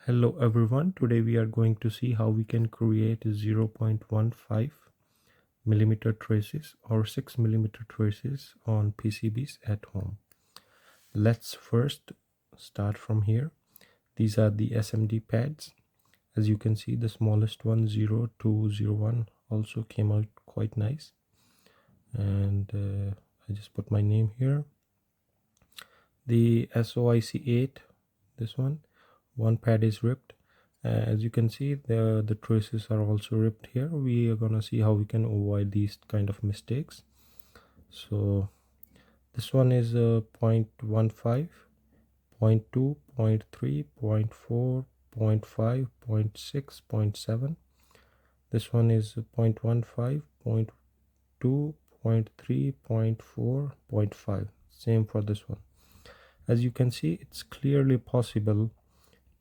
Hello everyone, today we are going to see how we can create 0.15 millimeter traces or 6 millimeter traces on PCBs at home. Let's first start from here. These are the SMD pads. As you can see, the smallest one 0201 also came out quite nice, and I just put my name here. The SOIC 8, this one pad is ripped. As you can see, the traces are also ripped here. We are gonna see how we can avoid these kind of mistakes. So this one is 0.15, 0.2, 0.3, 0.4, 0.5, 0.6, 0.7. This one is 0.15, 0.2, 0.3, 0.4, 0.5. Same for this one. As you can see, it's clearly possible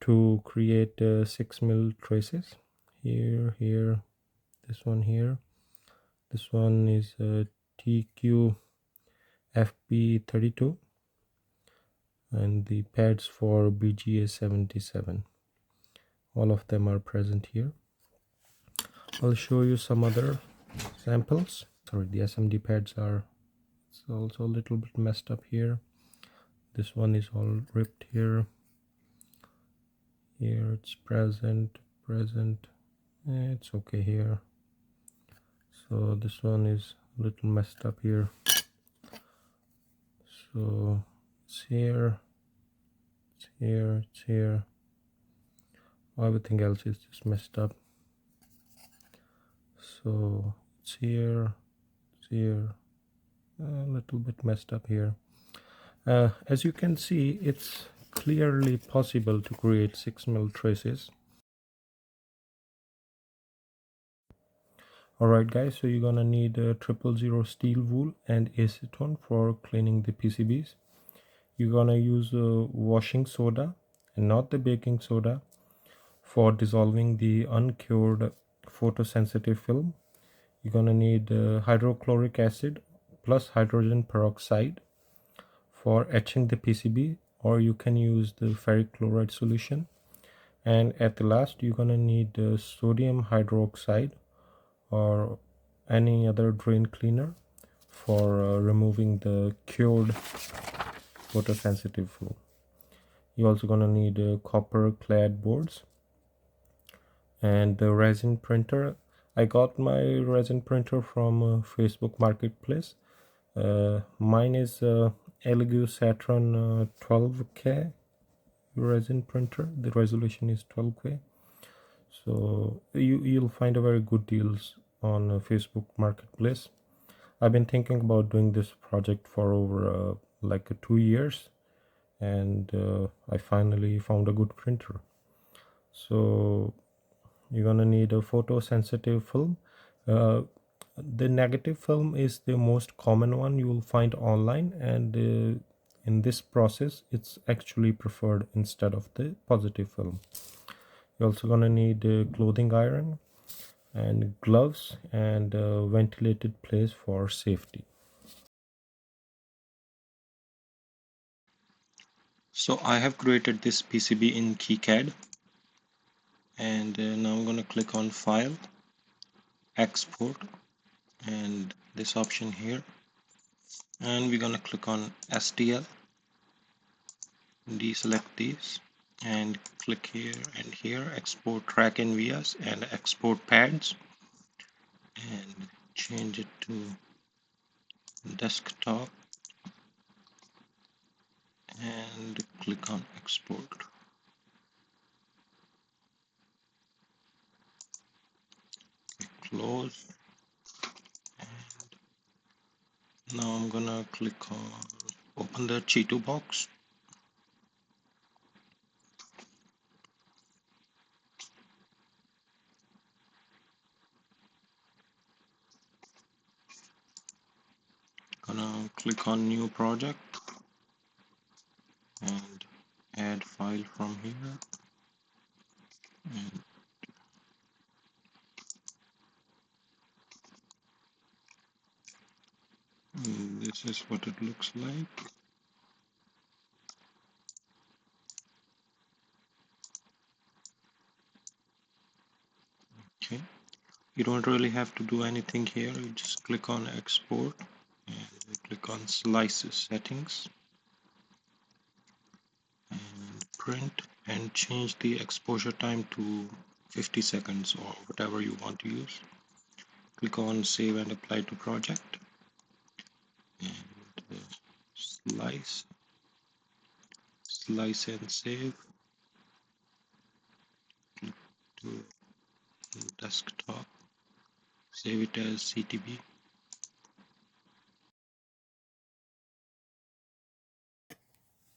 to create 6 mil traces here, this one here. This one is TQFP32 and the pads for BGA77. All of them are present here. I'll show you some other samples. Sorry, the SMD pads are also a little bit messed up here. This one is all ripped here. Here it's present. It's okay here. So this one is a little messed up here. So it's here, it's here. Everything else is just messed up. So it's here, a little bit messed up here. As you can see, it's clearly possible to create 6 mil traces. Alright guys, so you're gonna need a 000 steel wool and acetone for cleaning the PCBs. You're gonna use washing soda and not the baking soda for dissolving the uncured photosensitive film. You're gonna need hydrochloric acid plus hydrogen peroxide for etching the PCB, or you can use the ferric chloride solution. And at the last, you're gonna need sodium hydroxide or any other drain cleaner for removing the cured photosensitive film. You're also gonna need copper clad boards and the resin printer. I got my resin printer from Facebook Marketplace. Mine is Elegoo Saturn 12K resin printer. The resolution is 12K. So you'll find a very good deals on Facebook Marketplace. I've been thinking about doing this project for over like 2 years, and I finally found a good printer. So you're gonna need a photosensitive film. The negative film is the most common one you will find online, and in this process it's actually preferred instead of the positive film. You're also gonna need a clothing iron and gloves and a ventilated place for safety. So I have created this PCB in KiCAD, and now I'm going to click on File, Export, and this option here, and we're going to click on STL, deselect these, and click here and here, export track in VS and export pads, and change it to desktop, and click on export. Close, and now I'm gonna click on open the Cheeto box. Gonna click on new project and add file from here, and this is what it looks like. Okay, you don't really have to do anything here. You just click on export and click on slices settings and print, and change the exposure time to 50 seconds or whatever you want to use. Click on save and apply to project and slice and save. Click to desktop, save it as CTB.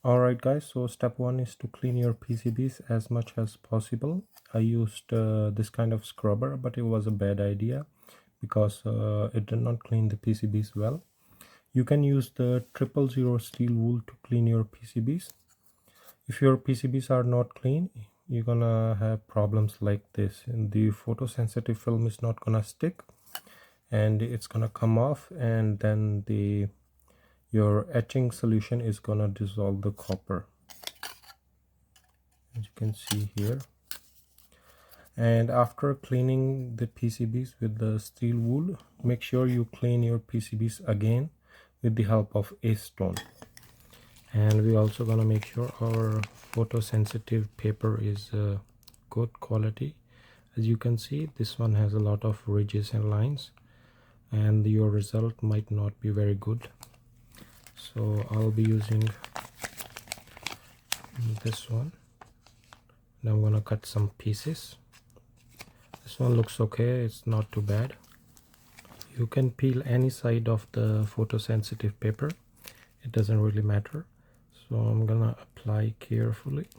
Alright guys, so step 1 is to clean your PCBs as much as possible. I used this kind of scrubber, but it was a bad idea because it did not clean the PCBs well. You can use the 000 steel wool to clean your PCBs. If your PCBs are not clean, you're gonna have problems like this, and the photosensitive film is not gonna stick and it's gonna come off, and then your etching solution is gonna dissolve the copper, as you can see here. And after cleaning the PCBs with the steel wool, make sure you clean your PCBs again with the help of acetone. And we're also gonna make sure our photosensitive paper is good quality. As you can see, this one has a lot of ridges and lines, and your result might not be very good. So I'll be using this one. Now I'm gonna cut some pieces. This one looks okay, it's not too bad. You can peel any side of the photosensitive paper, it doesn't really matter. So I'm gonna apply carefully.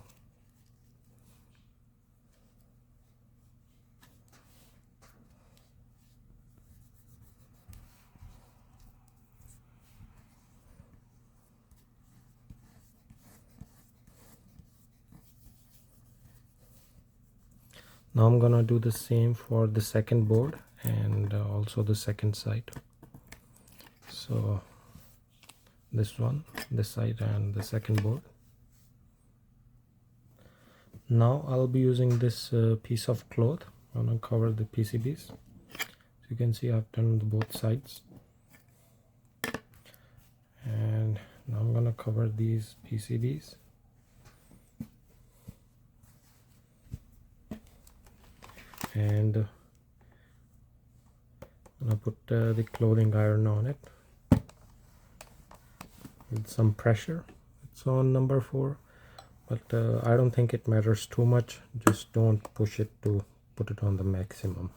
Now I'm gonna do the same for the second board and also the second side. So this one, this side, and the second board. Now I'll be using this piece of cloth. I'm gonna cover the PCBs. So you can see I've done both sides. And now I'm gonna cover these PCBs. And I'm gonna put the clothing iron on it with some pressure. It's on number 4, but I don't think it matters too much. Just don't push it to put it on the maximum.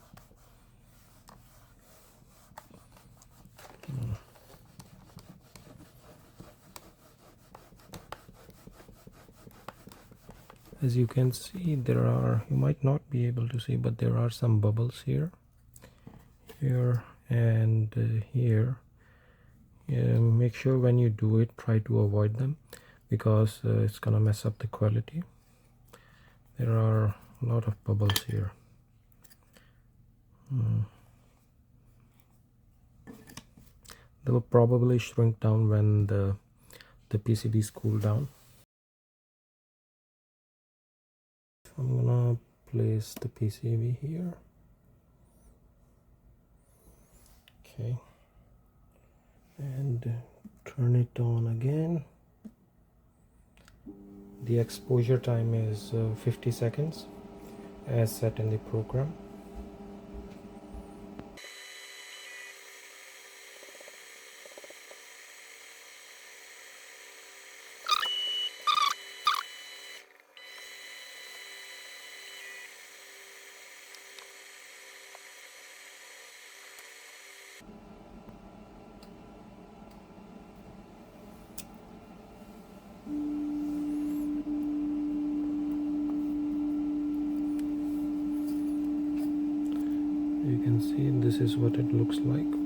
As you can see, there are, you might not be able to see, but there are some bubbles here and here. Make sure when you do it, try to avoid them, because it's gonna mess up the quality. There are a lot of bubbles here. They will probably shrink down when the PCBs cool down. I'm gonna place the PCB here. Okay, and turn it on again. The exposure time is 50 seconds as set in the program. You can see this is what it looks like.